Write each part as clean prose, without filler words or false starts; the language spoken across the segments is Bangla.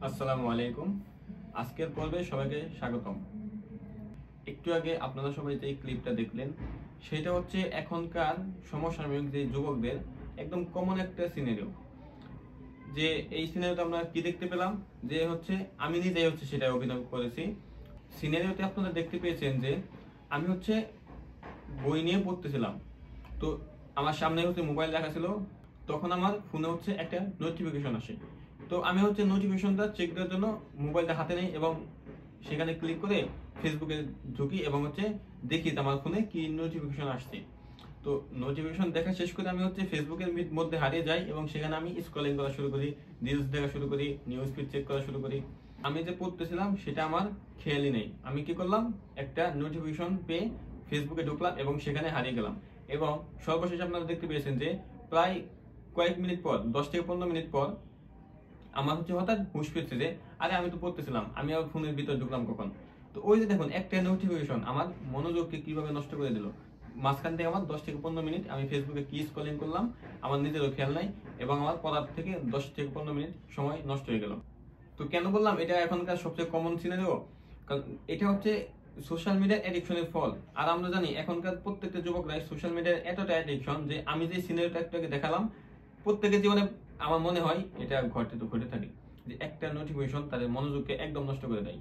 আসসালামু আলাইকুম। আজকের পর্বে সবাইকে স্বাগতম। একটু আগে আপনারা সবাই যে ক্লিপটা দেখলেন সেটা হচ্ছে এখনকার সমসাময়িক যে যুবকদের একদম কমন একটা সিনারিও। যে এই সিনারিওতে আমরা কি দেখতে পেলাম, যে হচ্ছে আমি নিজেই হচ্ছে সেটা অভিনয় করেছি। সিনারিওতে আপনারা দেখতে পেয়েছেন যে আমি হচ্ছে বই নিয়ে পড়তেছিলাম, তো আমার সামনে হচ্ছে মোবাইল রাখা ছিল। তখন আমার ফোনে হচ্ছে একটা নোটিফিকেশন আসে, তো আমি হচ্ছে নোটিফিকেশনটা চেক দেওয়ার জন্য মোবাইলটা হাতে নেই এবং সেখানে ক্লিক করে ফেসবুকে ঢুকি এবং হচ্ছে দেখি আমার ফোনে কি নোটিফিকেশন আসছে। তো নোটিফিকেশন দেখা শেষ করে আমি হচ্ছে ফেসবুকের মধ্যে হারিয়ে যাই এবং সেখানে আমি স্ক্রলিং করা শুরু করি, রিলস দেখা শুরু করি, নিউজ ফিড চেক করা শুরু করি। আমি যে পড়তেছিলাম সেটা আমার খেয়ালই নেই। আমি কি করলাম, একটা নোটিফিকেশন পেয়ে ফেসবুকে ঢুকলাম এবং সেখানে হারিয়ে গেলাম। এবং সর্বশেষ আপনারা দেখতে পেয়েছেন যে প্রায় কয়েক মিনিট পর, 10 থেকে 15 মিনিট পর আমার হচ্ছে হঠাৎ হুঁশ ফিরছে যে আরে আমি তো পড়তেছিলাম, আমি আর ফোনের ভিতর ঢুকলাম কখন। তো ওই যে দেখুন, একটা নোটিফিকেশন আমার মনোযোগকে কিভাবে নষ্ট করে দিল। মাঝখান থেকে আমার 10 থেকে 15 মিনিট আমি ফেসবুকে কি স্ক্রলিং করলাম আমার নিজেরও খেয়াল নাই, এবং আমার পড়ার থেকে 10 থেকে 15 মিনিট সময় নষ্ট হয়ে গেল। তো কেন বললাম এটা এখনকার সবচেয়ে কমন সিনারিও, কারণ এটা হচ্ছে সোশ্যাল মিডিয়া এডিকশনের ফল। আর আমরা জানি এখনকার প্রত্যেকটা যুবকরাই সোশ্যাল মিডিয়ার এতটা এডিকশন যে আমি যে সিনারিওটা একটাকে দেখালাম, প্রত্যেকের জীবনে আমার মনে হয় এটা ঘটে থাকে যে একটা নোটিফিকেশন তাদের মনোযোগকে একদম নষ্ট করে দেয়।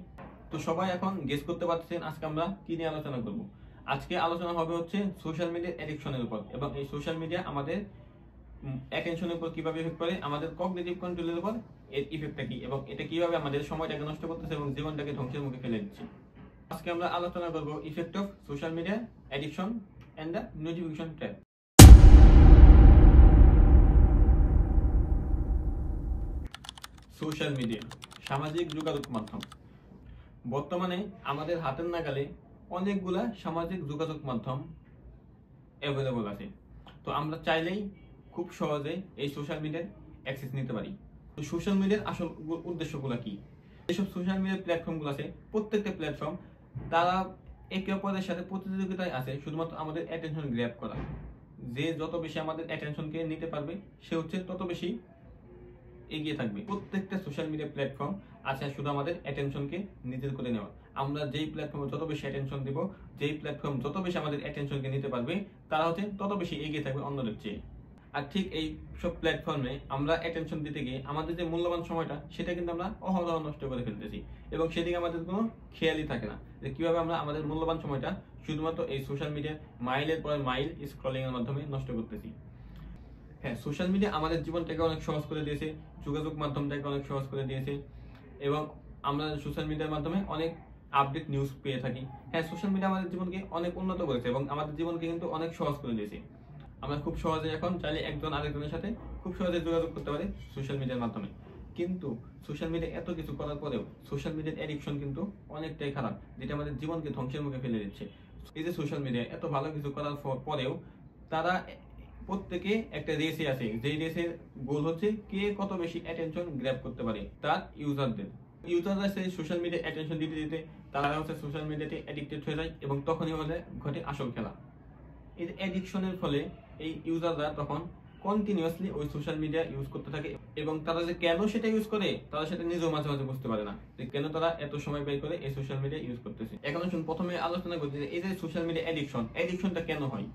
তো সবাই এখন গেস করতে পারছেন আজকে আমরা কি নিয়ে আলোচনা করব। আজকে আলোচনা হবে হচ্ছে সোশ্যাল মিডিয়া এডিকশনের উপর, এবং এই সোশ্যাল মিডিয়া আমাদের অ্যাটেনশনের উপর কিভাবে ইফেক্ট করে, আমাদের কগনিটিভ কন্ট্রোলের উপর এর ইফেক্টটা কি, এবং এটা কিভাবে আমাদের সময়টাকে নষ্ট করতেছে এবং জীবনটাকে ধ্বংসের মুখে ফেলে দিচ্ছে। আজকে আমরা আলোচনা করব effect of social media addiction and the notification trap. Social media, সামাজিক যোগাযোগ মাধ্যম। বর্তমানে আমাদের হাতের নাগালে অনেকগুলা সামাজিক যোগাযোগ মাধ্যম অ্যাভেলেবল আছে। তো আমরা চাইলেই খুব সহজে এই সোশ্যাল মিডিয়ার অ্যাক্সেস নিতে পারি। তো সোশ্যাল মিডিয়ার আসল উদ্দেশ্যগুলো কি? যেসব সোশ্যাল মিডিয়ার প্ল্যাটফর্মগুলো আছে, প্রত্যেকটা প্ল্যাটফর্ম তারা একে অপরের সাথে প্রতিযোগিতায় আছে শুধুমাত্র আমাদের অ্যাটেনশন গ্র্যাব করা। যে যত বেশি আমাদের অ্যাটেনশনকে নিতে পারবে সে হচ্ছে তত বেশি এগিয়ে থাকবে। প্রত্যেকটা সোশ্যাল মিডিয়া প্ল্যাটফর্ম আছে শুধু আমাদের অ্যাটেনশনকে নিজের করে নেওয়া। আমরা যেই প্ল্যাটফর্মে যত বেশি অ্যাটেনশন দিব, যেই প্ল্যাটফর্ম যত বেশি আমাদের অ্যাটেনশনকে নিতে পারবে, তারা হচ্ছে তত বেশি এগিয়ে থাকবে অন্যদের চেয়ে। আর ঠিক এই সব প্ল্যাটফর্মে আমরা অ্যাটেনশন দিতে গিয়ে আমাদের যে মূল্যবান সময়টা সেটা কিন্তু আমরা অহরহ নষ্ট করে ফেলতেছি, এবং সেদিকে আমাদের কোনো খেয়ালই থাকে না যে কিভাবে আমরা আমাদের মূল্যবান সময়টা শুধুমাত্র এই সোশ্যাল মিডিয়ার মাইলের পর মাইল স্ক্রলিং এর মাধ্যমে নষ্ট করতেছি। হ্যাঁ, সোশ্যাল মিডিয়া আমাদের জীবনটাকে অনেক সহজ করে দিয়েছে, যোগাযোগ মাধ্যমটাকে অনেক সহজ করে দিয়েছে, এবং আমরা সোশ্যাল মিডিয়ার মাধ্যমে অনেক আপডেট নিউজ পেয়ে থাকি। হ্যাঁ, সোশ্যাল মিডিয়া আমাদের জীবনকে অনেক উন্নত করেছে এবং আমাদের জীবনকে কিন্তু অনেক সহজ করে দিয়েছে। আমরা খুব সহজে এখন চাইলে একজন আরেকজনের সাথে খুব সহজে যোগাযোগ করতে পারি সোশ্যাল মিডিয়ার মাধ্যমে। কিন্তু সোশ্যাল মিডিয়া এত কিছু করার পরেও সোশ্যাল মিডিয়ার অ্যাডিকশন কিন্তু অনেকটাই খারাপ, যেটা আমাদের জীবনকে ধ্বংসের মুখে ফেলে দিচ্ছে। এই যে সোশ্যাল মিডিয়া এত ভালো কিছু করার পরেও তারা প্রত্যেকে একটা রেসে আছে, যেই রেসের গোল হচ্ছে কে কত বেশি অ্যাটেনশন গ্র্যাব করতে পারে তার ইউজারদের। ইউজাররা সেই সোশ্যাল মিডিয়া অ্যাটেনশন দিতে দিতে তারা হচ্ছে সোশ্যাল মিডিয়াতে অ্যাডিক্টেড হয়ে যায়, এবং তখনই হলে ঘটে আসল খেলা। এই অ্যাডিকশনের ফলে এই ইউজাররা তখন কন্টিনিউয়াসলি ওই সোশ্যাল মিডিয়া ইউজ করতে থাকে, এবং তারা যে কেন সেটা ইউজ করে তারা সেটা নিজেও মাঝে মাঝে বুঝতে পারে না যে কেন তারা এত সময় ব্যয় করে এই সোশ্যাল মিডিয়া ইউজ করতেছে। এখন শুন, প্রথমে আলোচনা করতে যে এই যে সোশ্যাল মিডিয়া অ্যাডিকশনটা কেন হয়।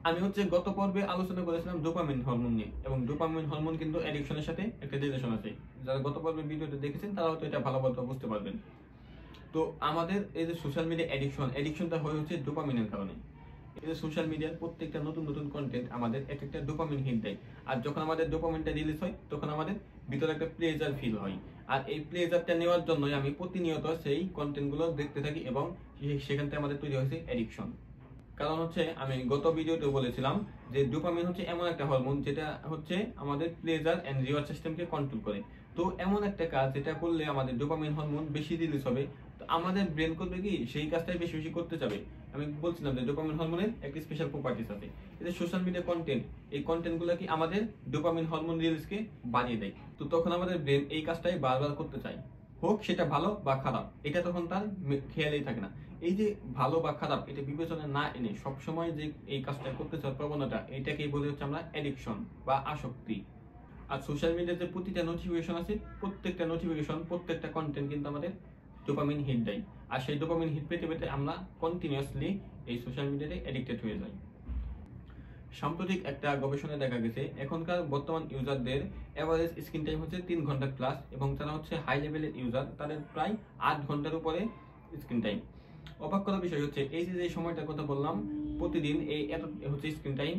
আমি হচ্ছে গত পর্বে আলোচনা করেছিলাম ডোপামিন হরমোন নিয়ে, এবং ডোপামিন হরমোন কিন্তু অ্যাডিকশনের সাথে একটা রিলেশন আছে। যারা গত পর্বের ভিডিওটা দেখেছেন তারা হয়তো এটা ভালোভাবে বুঝতে পারবেন। তো আমাদের এই যে সোশ্যাল মিডিয়া অ্যাডিকশনটা হয়ে হচ্ছে ডোপামিনের কারণে। এই যে সোশ্যাল মিডিয়ার প্রত্যেকটা নতুন নতুন কন্টেন্ট আমাদের একটা ডোপামিন হিট দেয়, আর যখন আমাদের ডোপামিনটা রিলিজ হয় তখন আমাদের ভিতরে একটা প্লেজার ফিল হয়। আর এই প্লেজারটা নেওয়ার জন্যই আমি প্রতিনিয়ত সেই কন্টেন্টগুলো দেখতে থাকি, এবং সেখান থেকে আমাদের তৈরি হয়েছে অ্যাডিকশন। কারণ হচ্ছে আমি গত ভিডিওতে বলেছিলাম যে ডোপামিন হচ্ছে এমন একটা হরমোন যেটা হচ্ছে আমাদের প্লেজার এন্ড রিওয়ার্ড সিস্টেমকে কন্ট্রোল করে। তো এমন একটা কাজ যেটা করলে আমাদের ডোপামিন হরমোন বেশি রিলিজ হবে, তো আমাদের ব্রেন করবে কি সেই কাজটাই বেশি বেশি করতে যাবে। আমি বলছিলাম যে ডোপামিন হরমোনের একটা স্পেশাল প্রপার্টিস আছে। এই যে সোশ্যাল মিডিয়া কন্টেন্ট, এই কন্টেন্টগুলো কি আমাদের ডোপামিন হরমোন রিলিজকে বাড়িয়ে দেয়। তো তখন আমাদের ব্রেন এই কাজটাই বারবার করতে চায়, হোক সেটা ভালো বা খারাপ, এটা তখন তার খেয়ালেই থাকে না। এই যে ভালো বা খারাপ এটা বিবেচনা না এনে সবসময় যে এই কাজটা করতে চাওয়ার প্রবণতা, এটাকেই বলে হচ্ছে আমরা অ্যাডিকশন বা আসক্তি। আর সোশ্যাল মিডিয়ার যে প্রতিটা নোটিফিকেশন আছে, প্রত্যেকটা নোটিফিকেশন, প্রত্যেকটা কন্টেন্ট কিন্তু আমাদের ডোপামিন হিট দেয়। আর সেই ডোপামিন হিট পেতে পেতে আমরা কন্টিনিউয়াসলি এই সোশ্যাল মিডিয়াতে অ্যাডিক্টেড হয়ে যাই। সাম্প্রতিক একটা গবেষণায় দেখা গেছে এখনকার বর্তমান ইউজারদের এভারেজ স্ক্রিন টাইম হচ্ছে 3 ঘন্টা প্লাস, এবং যারা হচ্ছে হাই লেভেলের ইউজার তাদের প্রায় 8 ঘন্টার উপরে স্ক্রিন টাইম। অবাক করার বিষয় হচ্ছে এই যে সময়টার কথা বললাম, প্রতিদিন এই এত হচ্ছে স্ক্রিন টাইম,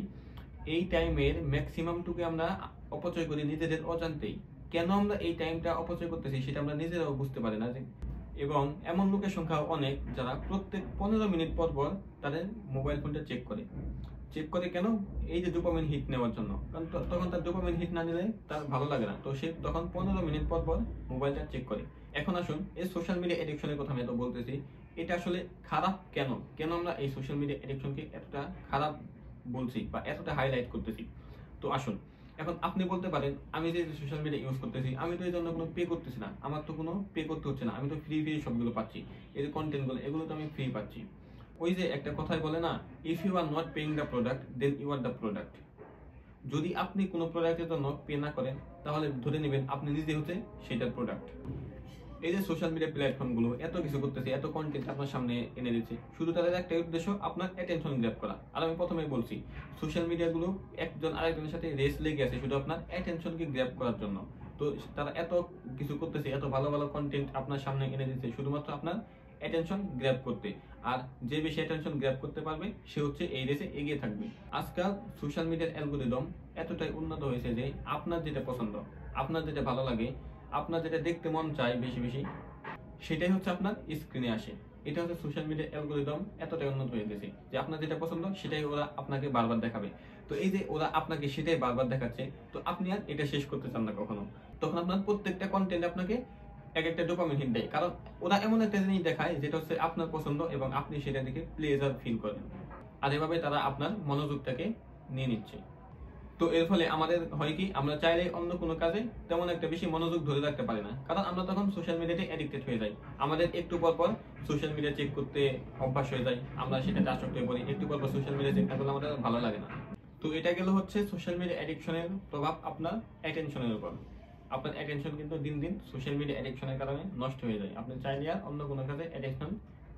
এই টাইমের ম্যাক্সিমামটুকু আমরা অপচয় করি নিজেদের অজান্তেই। কেন আমরা এই টাইমটা অপচয় করতেছি সেটা আমরা নিজেরাও বুঝতে পারি না। এবং এমন লোকের সংখ্যা অনেক যারা প্রত্যেক 15 মিনিট পর পর তাদের মোবাইল ফোনটা চেক করে কেন? এই যে ডোপামিন হিট নেওয়ার জন্য। কারণ তখন তার ডোপামিন হিট না নিলে তার ভালো লাগে না, তো সে তখন 15 মিনিট পর পর মোবাইলটা চেক করে। এখন আসুন, এই সোশ্যাল মিডিয়া এডিকশনের কথা আমি এত বলতেছি, এটা আসলে খারাপ কেন? কেন আমরা এই সোশ্যাল মিডিয়া এডিকশনকে এতটা খারাপ বলছি বা এতটা হাইলাইট করতেছি? তো আসুন, এখন আপনি বলতে পারেন আমি যে সোশ্যাল মিডিয়া ইউজ করতেছি আমি তো এর জন্য কোনো পে করতেছি না, আমার তো কোনো পে করতে হচ্ছে না, আমি তো ফ্রি সবগুলো পাচ্ছি, এই যে কন্টেন্টগুলো এগুলো তো আমি ফ্রি পাচ্ছি। ওই যে একটা কথাই বলে না, if you are not paying the product then you are the product. যদি আপনি কোনো প্রোডাক্টের জন্য পে না করেন তাহলে ধরে নেবেন আপনি নিজে হচ্ছে সেটার প্রোডাক্ট। এই যে সোশ্যাল মিডিয়া প্ল্যাটফর্মগুলো এত কিছু করতেছে, এত কন্টেন্ট আপনার সামনে এনে দিচ্ছে, শুধু তাদের একটাই উদ্দেশ্য আপনার অ্যাটেনশন গ্র্যাব করা। আর আমি প্রথমেই বলছি, সোশ্যাল মিডিয়াগুলো একজন আরেকজনের সাথে রেস লেগে আছে শুধু আপনার অ্যাটেনশনকে গ্র্যাব করার জন্য। তো তারা এত কিছু করতেছে, এত ভালো ভালো কন্টেন্ট আপনার সামনে এনে দিচ্ছে শুধুমাত্র আপনার অ্যাটেনশন গ্র্যাব করতে। আর যে বেশি অ্যাটেনশন গ্র্যাব করতে পারবে সে হচ্ছে এই রেসে এগিয়ে থাকবে। আজকাল সোশ্যাল মিডিয়ার অ্যালগরিদম এতটাই উন্নত হয়েছে যে আপনার যেটা পছন্দ, আপনার যেটা ভালো লাগে, আপনার যেটা দেখতে মন চায় বেশি বেশি, সেটাই হচ্ছে আপনার স্ক্রিনে আসে। এটা হচ্ছে সোশ্যাল মিডিয়ার অ্যালগরিদম এতটাই উন্নত হয়ে গেছে যে আপনার যেটা পছন্দ সেটাই ওরা আপনাকে বারবার দেখাবে। তো এই যে ওরা আপনাকে সেটাই বারবার দেখাচ্ছে, তো আপনি আর এটা শেষ করতে চান না কখনো। তখন আপনার প্রত্যেকটা কন্টেন্ট আপনাকে এক একটা ডোপামিন হিট দেয়, কারণ ওরা এমন একটা জিনিস দেখায় যেটা হচ্ছে আপনার পছন্দ এবং আপনি সেটা দেখে প্লেজার ফিল করেন। আর এভাবে তারা আপনার মনোযোগটাকে নিয়ে নিচ্ছে। তো এর ফলে আমাদের হয় কি, আমরা চাইলে অন্য কোনো কাজে তেমন একটা বেশি মনোযোগ ধরে রাখতে পারি না, কারণ আমরা তখন সোশ্যাল মিডিয়াতে অ্যাডিক্টেড হয়ে যাই। আমাদের একটু পর পর সোশ্যাল মিডিয়া চেক করতে অভ্যাস হয়ে যায়, আমরা সেটাতে আসক্ত হয়ে পড়ি। একটু পর পর সোশ্যাল মিডিয়া চেক না করলে আমাদের ভালো লাগে না। তো এটা গেল হচ্ছে সোশ্যাল মিডিয়া অ্যাডিকশনের প্রভাব আপনার অ্যাটেনশনের উপর। আপনার অ্যাটেনশন কিন্তু দিন দিন সোশ্যাল মিডিয়া অ্যাডিকশনের কারণে নষ্ট হয়ে যায়। আপনি চাইলে আর অন্য কোনো কাজে অ্যাটেনশন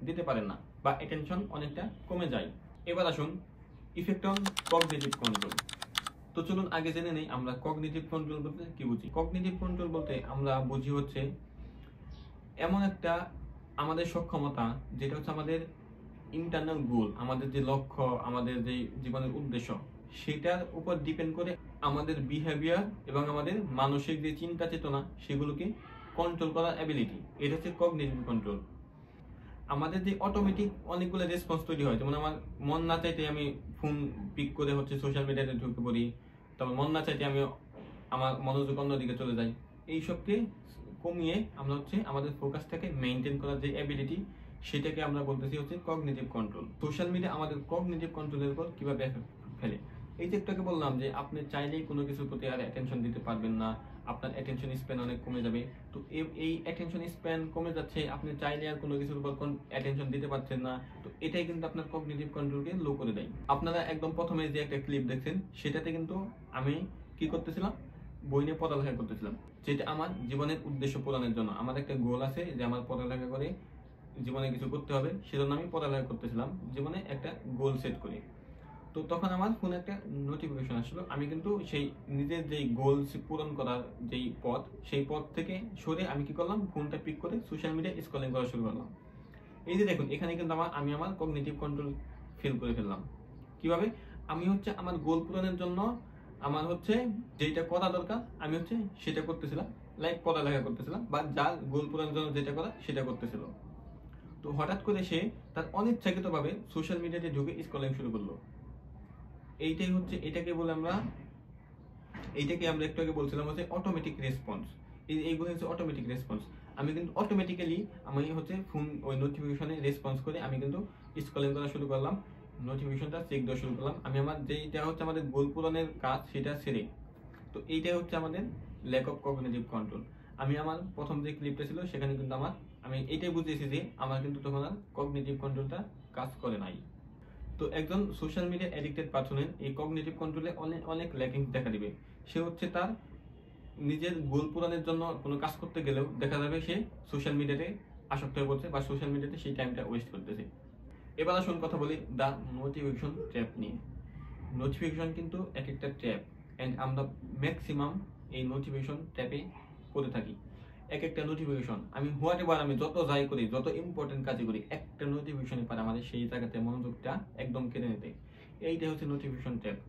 দিতে পারেন না, বা অ্যাটেনশন অনেকটা কমে যায়। এবার আসুন ইফেক্ট অন কগনিটিভ কন্ট্রোল। তো চলুন আগে জেনে নেই আমরা কগনিটিভ কন্ট্রোল বলতে কি বুঝি। কগনিটিভ কন্ট্রোল বলতে আমরা বুঝি হচ্ছে এমন একটা আমাদের সক্ষমতা যেটা হচ্ছে আমাদের ইন্টারনাল গোল, আমাদের যে লক্ষ্য, আমাদের যে জীবনের উদ্দেশ্য, সেটার উপর ডিপেন্ড করে আমাদের বিহেভিয়ার এবং আমাদের মানসিক যে চিন্তা চেতনা সেগুলোকে কন্ট্রোল করার অ্যাবিলিটি, এটা হচ্ছে কগনিটিভ কন্ট্রোল। আমাদের যে অটোমেটিক অনেকগুলো রেসপন্স তৈরি হয়, যেমন আমার মন না চাইতে আমি ফোন পিক করে হচ্ছে সোশ্যাল মিডিয়াতে ঢুকে পড়ি, তারপর মন না চাইতে আমি আমার মনোযোগ অন্যদিকে চলে যাই। এইসবকে কমিয়ে আমরা হচ্ছে আমাদের ফোকাসটাকে মেনটেন করার যে অ্যাবিলিটি, সেটাকে আমরা বলতেছি হচ্ছে কগনিটিভ কন্ট্রোল। সোশ্যাল মিডিয়া আমাদের কগনিটিভ কন্ট্রোলের উপর কিভাবে এফেক্ট ফেলে। এই যে একটাকে বললাম যে আপনি চাইলেই কোনো কিছুর প্রতি আর অ্যাটেনশন দিতে পারবেন না, আপনার অ্যাটেনশন স্প্যান অনেক কমে যাবে। তো এই অ্যাটেনশন স্প্যান কমে যাচ্ছে, আপনি চাইলে আর কোনো কিছুর উপর অ্যাটেনশন দিতে পারছেন না, তো এটাই কিন্তু আপনার কগনিটিভ কন্ট্রোলকে লো করে দেয়। আপনারা একদম প্রথমে যে একটা ক্লিপ দেখছেন সেটাতে কিন্তু আমি কি করতেছিলাম, বই নিয়ে পড়ালেখা করতেছিলাম, যেটা আমার জীবনের উদ্দেশ্য পূরণের জন্য। আমার একটা গোল আছে যে আমার পড়ালেখা করে জীবনে কিছু করতে হবে, সেজন্য আমি পড়ালেখা করতেছিলাম, জীবনে একটা গোল সেট করি। তো তখন আমার ফোনে একটা নোটিফিকেশন আসলো, আমি কিন্তু সেই নিজের যেই গোল পূরণ করার যেই পথ, সেই পথ থেকে সরে আমি কি করলাম, ফোনটা পিক করে সোশ্যাল মিডিয়া স্ক্রলিং করা শুরু করলাম। এই যে দেখুন, এখানে কিন্তু আমি আমার কগনিটিভ কন্ট্রোল ফেল করে ফেললাম। কিভাবে? আমি হচ্ছে আমার গোল পূরণের জন্য আমার হচ্ছে যেটা করা দরকার আমি হচ্ছে সেটা করতেছিলাম, লাইক পড়ালেখা করতেছিলাম, বা যার গোল পূরণের জন্য যেটা করা সেটা করতেছিল। তো হঠাৎ করে সে তার অনিচ্ছাকৃতভাবে সোশ্যাল মিডিয়াতে ঢুকে স্ক্রলিং শুরু করলো। এইটাকে আমরা একটু আগে বলছিলাম হচ্ছে অটোমেটিক রেসপন্স। এইগুলো হচ্ছে অটোমেটিক রেসপন্স। আমি কিন্তু অটোমেটিক্যালি আমি হচ্ছে ফোন ওই নোটিফিকেশনে রেসপন্স করে আমি কিন্তু স্ক্রলিং করা শুরু করলাম, নোটিফিকেশনটা চেক দেওয়া শুরু করলাম। আমি আমার যেটা হচ্ছে আমাদের গোল পূরণের কাজ সেটা ছেড়ে। তো এইটাই হচ্ছে আমাদের ল্যাক অফ কগনিটিভ কন্ট্রোল। আমি আমার প্রথম যে ক্লিপটা ছিল সেখানে কিন্তু আমি এইটাই বুঝেছি যে আমার কিন্তু তখন আর কগনিটিভ কন্ট্রোলটা কাজ করে নাই। তো একজন সোশ্যাল মিডিয়া অ্যাডিক্টেড পার্সনের এই কগনিটিভ কন্ট্রোলে অনেক অনেক ল্যাকিং দেখা দিবে। সে হচ্ছে তার নিজের গোল পূরণের জন্য কোনো কাজ করতে গেলেও দেখা যাবে সে সোশ্যাল মিডিয়াতে আসক্ত হয়ে পড়ছে বা সোশ্যাল মিডিয়াতে সেই টাইমটা ওয়েস্ট করতেছে। এবার আসুন কথা বলি দ্য নোটিফিকেশন ট্র্যাপ নিয়ে। নোটিফিকেশন কিন্তু এক একটা ট্র্যাপ, অ্যান্ড আমরা ম্যাক্সিমাম এই নোটিফিকেশন ট্র্যাপে পড়ে থাকি। এক একটা নোটিফিকেশন আমি আমি যত যাই করি, যত ইম্পর্টেন্ট কাজই করি, একটা নোটিফিকেশনের পর আমাদের সেই জায়গাতে মনোযোগটা একদম কেড়ে নিতে। এইটাই হচ্ছে নোটিফিকেশন ট্র্যাপ।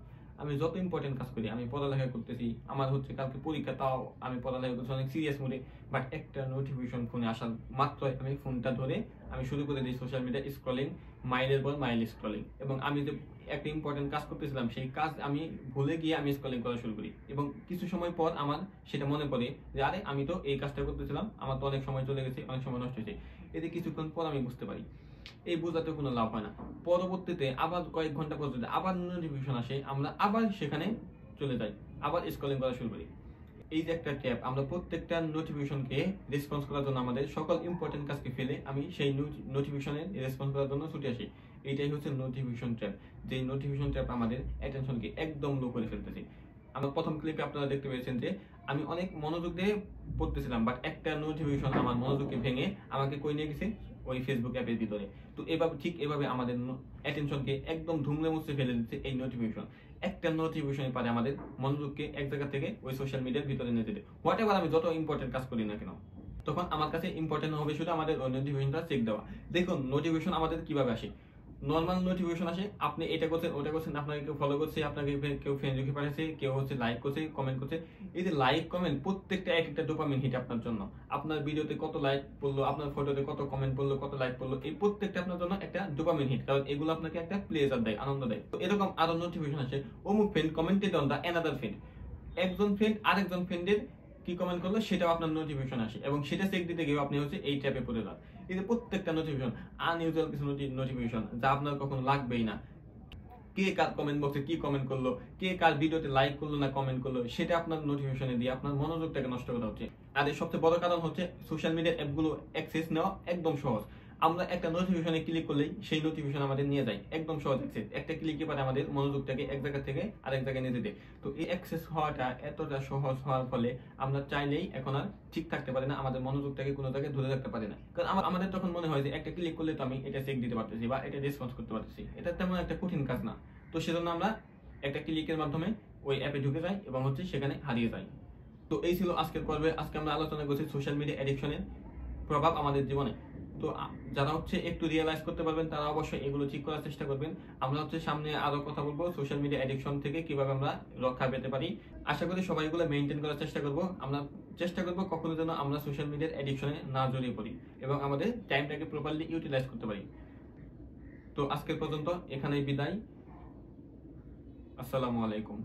আমি যত ইম্পর্টেন্ট কাজ করি, আমি পড়ালেখা করতেছি, আমার হচ্ছে কালকে পরীক্ষা, তাও আমি পড়ালেখা করছি অনেক সিরিয়াস মোডে, বাট একটা নোটিফিকেশন ফোনে আসার মাত্রই আমি ফোনটা ধরে আমি শুরু করে দিই সোশ্যাল মিডিয়া স্ক্রলিং, মাইলের পর মাইল স্ক্রলিং। এবং আমি যে একটা ইম্পর্টেন্ট কাজ করতেছিলাম সেই কাজ আমি ভুলে গিয়ে আমি স্ক্রলিং করা শুরু করি, এবং কিছু সময় পর আমার সেটা মনে পড়ে যে আরে আমি তো এই কাজটা করতেছিলাম, আমার তো অনেক সময় চলে গেছে, অনেক সময় নষ্ট হয়েছে। এতে কিছুক্ষণ পর আমি বুঝতে পারি এই বোঝাতে কোনো লাভ হয় না। পরবর্তীতে আবার কয়েক ঘন্টা পর যদি আবার নোটিফিকেশন আসে, আমরা আবার সেখানে চলে যাই, আবার স্ক্রলিং করা শুরু করি। এই যে একটা ট্যাপ, আমরা প্রত্যেকটা নোটিফিকেশনকে রেসপন্স করার জন্য আমাদের সকল ইম্পর্টেন্ট কাজকে ফেলে আমি সেই নোটিফিকেশনের রেসপন্স করার জন্য ছুটে আসি। এইটাই হচ্ছে নোটিফিকেশন ট্র্যাপ। যে নোটিফিকেশন ট্র্যাপ আমাদের অ্যাটেনশনকে একদম লো করে ফেলতেছে। আমার প্রথম ক্লিপে আপনারা দেখতে পেয়েছেন যে আমি অনেক মনোযোগ দিয়ে পড়তেছিলাম, বাট একটা নোটিফিকেশন আমার মনোযোগকে ভেঙে আমাকে কই নিয়ে গেছে ওই ফেসবুক অ্যাপের ভিতরে। তো এভাবে আমাদের অ্যাটেনশনকে একদম ধুমলে মুছে ফেলে দিচ্ছে এই নোটিফিকেশন। একটা নোটিফিকেশনের পরে আমাদের মনোযোগকে এক জায়গা থেকে ওই সোশ্যাল মিডিয়ার ভিতরে নিয়ে যেতে, হোয়াট এভার আমি যত ইম্পর্টেন্ট কাজ করি না কেন, তখন আমার কাছে ইম্পর্টেন্ট হবে শুধু আমাদের ওই নোটিফিকেশনটা চেক দেওয়া। দেখুন নোটিফিকেশন আমাদের কিভাবে আসে। নর্মাল নোটিফিকেশন আসে, আপনি এটা করছেন ওটা করছেন, আপনাকে কেউ ফলো করছে, আপনাকে কেউ ফ্রেন্ড রিকোয়েস্ট পাঠাচ্ছে, কেউ হচ্ছে লাইক করছে, কমেন্ট করছে। এই যে লাইক কমেন্ট প্রত্যেকটা এক একটা ডোপামিন হিট আপনার জন্য। আপনার ভিডিওতে কত লাইক পড়লো, আপনার ফটোতে কত কমেন্ট পড়লো, কত লাইক পড়লো, এই প্রত্যেকটা আপনার জন্য একটা ডোপামিন হিট, কারণ এগুলো আপনাকে একটা প্লেজার দেয়, আনন্দ দেয়। তো এরকম আরো নোটিফিকেশন আসে, অমুক friend commented on the another friend, একজন ফ্রেন্ড আরেকজন ফ্রেন্ডের কি কমেন্ট করলো সেটাও আপনার নোটিফিকেশন আসে, এবং সেটা চেক দিতে গিয়ে আপনি হচ্ছে এই ট্যাপে পড়ে যান। এই যে প্রত্যেকটা নোটিফিকেশন আনইউজুয়াল কিছু নোটিফিকেশন যা আপনার কখনো লাগবেই না। কে কার কমেন্ট বক্সে কি কমেন্ট করলো, কে কার ভিডিওতে লাইক করলো না কমেন্ট করলো, সেটা আপনার নোটিফিকেশনে দিয়ে আপনার মনোযোগটাকে নষ্ট করা হচ্ছে। আর এর সবচেয়ে বড় কারণ হচ্ছে সোশ্যাল মিডিয়ার অ্যাপগুলো অ্যাক্সেস নেওয়া একদম সহজ। আমরা একটা নোটিফিকেশনে ক্লিক করলেই সেই নোটিফিকেশন আমাদের নিয়ে যায়, একদম সহজ অ্যাক্সেস। একটা ক্লিকে পারে আমাদের মনোযোগটাকে এক জায়গা থেকে আরেক জায়গায় নিয়ে যেতে। তো এই অ্যাক্সেস হওয়াটা এতটা সহজ হওয়ার ফলে আমরা চাইলেই এখন আর ঠিক থাকতে পারি না, আমাদের মনোযোগটাকে কোনো জায়গায় ধরে রাখতে পারি না। কারণ আমাদের তখন মনে হয় যে একটা ক্লিক করলে তো আমি এটা চেক দিতে পারতেছি বা এটা রেসপন্স করতে পারতেছি, এটা তেমন একটা কঠিন কাজ না। তো সেজন্য আমরা একটা ক্লিকের মাধ্যমে ওই অ্যাপে ঢুকে যাই এবং হচ্ছে সেখানে হারিয়ে যাই। তো এই ছিল আজকের পর্বে। আজকে আমরা আলোচনা করছি সোশ্যাল মিডিয়া অ্যাডিকশনের প্রভাব আমাদের জীবনে। তো যারা হচ্ছে একটু রিয়েলাইজ করতে পারবেন তারা অবশ্যই এগুলো ঠিক করার চেষ্টা করবেন। আমরা হচ্ছে সামনে আরো কথা বলবো সোশ্যাল মিডিয়া অ্যাডিকশন থেকে কিভাবে আমরা রক্ষা পেতে পারি। আশা করি সবাই এগুলো মেনটেন করার চেষ্টা করবো। আমরা চেষ্টা করবো কখনো যেন আমরা সোশ্যাল মিডিয়ার অ্যাডিকশনে না জড়িয়ে পড়ি এবং আমাদের টাইমটাকে প্রপারলি ইউটিলাইজ করতে পারি। তো আজকের পর্যন্ত এখানেই বিদায়। আসসালামু আলাইকুম।